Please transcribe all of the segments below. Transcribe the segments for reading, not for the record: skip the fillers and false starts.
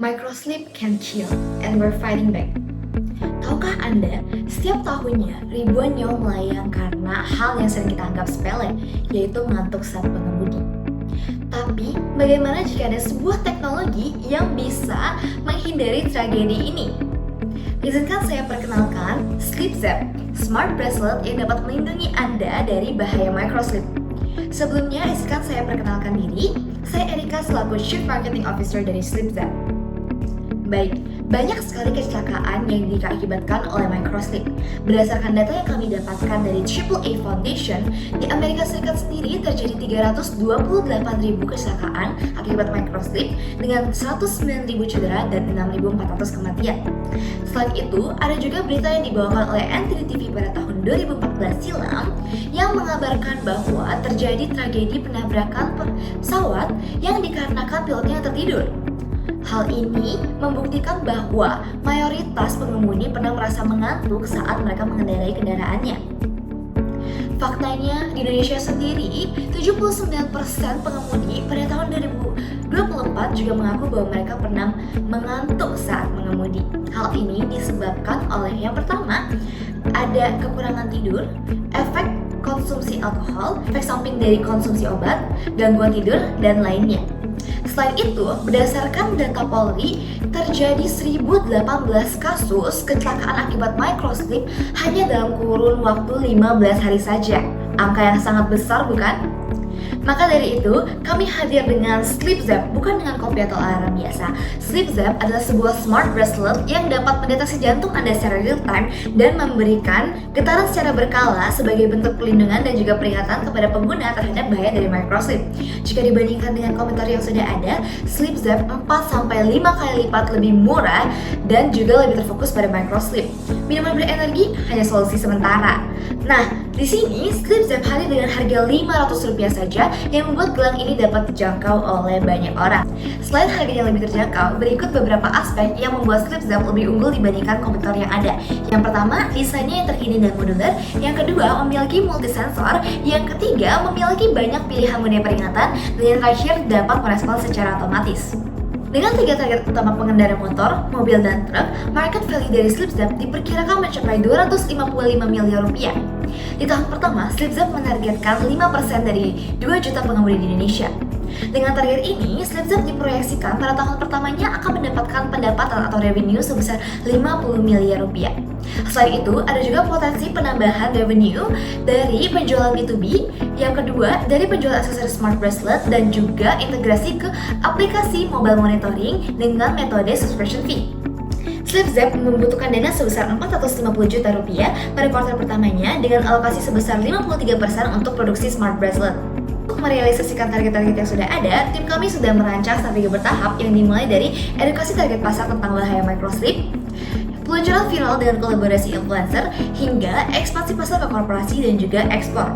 Microsleep can kill, and we're fighting back. Tahukah Anda, setiap tahunnya ribuan nyawa melayang karena hal yang sering kita anggap sepele, yaitu mengantuk saat mengemudi. Tapi, bagaimana jika ada sebuah teknologi yang bisa menghindari tragedi ini? Izinkan saya perkenalkan SleepZap, smart bracelet yang dapat melindungi Anda dari bahaya microsleep. Sebelumnya, izinkan saya perkenalkan diri. Saya Erika selaku Chief Marketing Officer dari SleepZap. Baik, banyak sekali kecelakaan yang diakibatkan oleh microsleep. Berdasarkan data yang kami dapatkan dari AAA Foundation, di Amerika Serikat sendiri terjadi 328.000 kecelakaan akibat microsleep dengan 109.000 cedera dan 6.400 kematian. Selain itu, ada juga berita yang dibawakan oleh NTD TV pada tahun 2014 silam yang mengabarkan bahwa terjadi tragedi penabrakan pesawat yang dikarenakan pilotnya yang tertidur. Hal ini membuktikan bahwa mayoritas pengemudi pernah merasa mengantuk saat mereka mengendarai kendaraannya. Faktanya, di Indonesia sendiri, 79% pengemudi pada tahun 2024 juga mengaku bahwa mereka pernah mengantuk saat mengemudi. Hal ini disebabkan oleh yang pertama, ada kekurangan tidur, efek konsumsi alkohol, efek samping dari konsumsi obat, gangguan tidur, dan lainnya. Selain itu, berdasarkan data Polri, terjadi 1018 kasus kecelakaan akibat microsleep hanya dalam kurun waktu 15 hari saja. Angka yang sangat besar, bukan? Maka dari itu, kami hadir dengan SleepZap, bukan dengan kopi atau alarm biasa. SleepZap adalah sebuah smart bracelet yang dapat mendeteksi jantung Anda secara real time dan memberikan getaran secara berkala sebagai bentuk perlindungan dan juga peringatan kepada pengguna terhadap bahaya dari microsleep. Jika dibandingkan dengan komentar yang sudah ada, SleepZap 4-5 kali lipat lebih murah dan juga lebih terfokus pada microsleep. Minuman berenergi hanya solusi sementara. Nah, di sini SleepZap hadir dengan harga Rp500 saja yang membuat gelang ini dapat dijangkau oleh banyak orang. Selain harganya lebih terjangkau, berikut beberapa aspek yang membuat SleepZap lebih unggul dibandingkan kompetitor yang ada. Yang pertama, desainnya yang terkini dan modular. Yang kedua, memiliki multisensor. Yang ketiga, memiliki banyak pilihan mode peringatan. Dan yang terakhir, dapat merespons secara otomatis. Dengan 3 target utama pengendara motor, mobil, dan truk, market value dari SleepZap diperkirakan mencapai Rp255 miliar. Di tahun pertama, SleepZap menargetkan 5% dari 2 juta pengemudi di Indonesia. Dengan target ini, SleepZap diproyeksikan pada tahun pertamanya akan mendapatkan pendapatan atau revenue sebesar Rp50 miliar. Selain itu, ada juga potensi penambahan revenue dari penjualan B2B, yang kedua dari penjualan aksesoris smart bracelet, dan juga integrasi ke aplikasi mobile monitoring dengan metode subscription fee. SleepZap membutuhkan dana sebesar Rp450 juta pada kuartal pertamanya dengan alokasi sebesar 53% untuk produksi smart bracelet. Untuk merealisasikan target-target yang sudah ada, tim kami sudah merancang strategi bertahap yang dimulai dari edukasi target pasar tentang bahaya microsleep, peluncuran viral dengan kolaborasi influencer, hingga ekspansi pasar ke korporasi dan juga ekspor.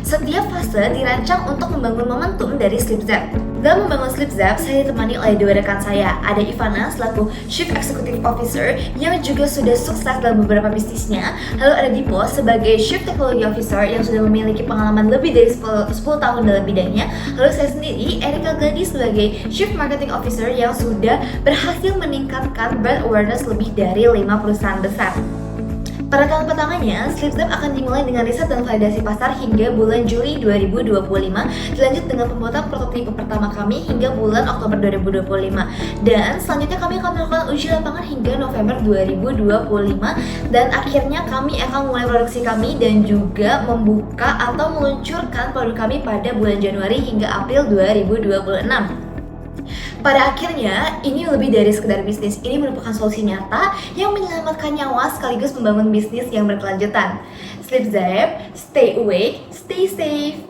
Setiap fase dirancang untuk membangun momentum dari SleepZap. Dalam membangun SleepZap, saya ditemani oleh 2 rekan saya. Ada Ivana selaku Chief Executive Officer yang juga sudah sukses dalam beberapa bisnisnya. Lalu ada Dipo sebagai Chief Technology Officer yang sudah memiliki pengalaman lebih dari 10 tahun dalam bidangnya. Lalu saya sendiri, Erika Gladi sebagai Chief Marketing Officer yang sudah berhasil meningkatkan brand awareness lebih dari 5 perusahaan besar. Pada tahun pertamanya, SleepZap akan dimulai dengan riset dan validasi pasar hingga bulan Juli 2025, dilanjut dengan pembuatan prototipe pertama kami hingga bulan Oktober 2025. Dan selanjutnya kami akan melakukan uji lapangan hingga November 2025, dan akhirnya kami akan mulai produksi kami dan juga membuka atau meluncurkan produk kami pada bulan Januari hingga April 2026. Pada akhirnya, ini lebih dari sekedar bisnis. Ini merupakan solusi nyata yang menyelamatkan nyawa sekaligus membangun bisnis yang berkelanjutan. SleepZap, stay awake, stay safe.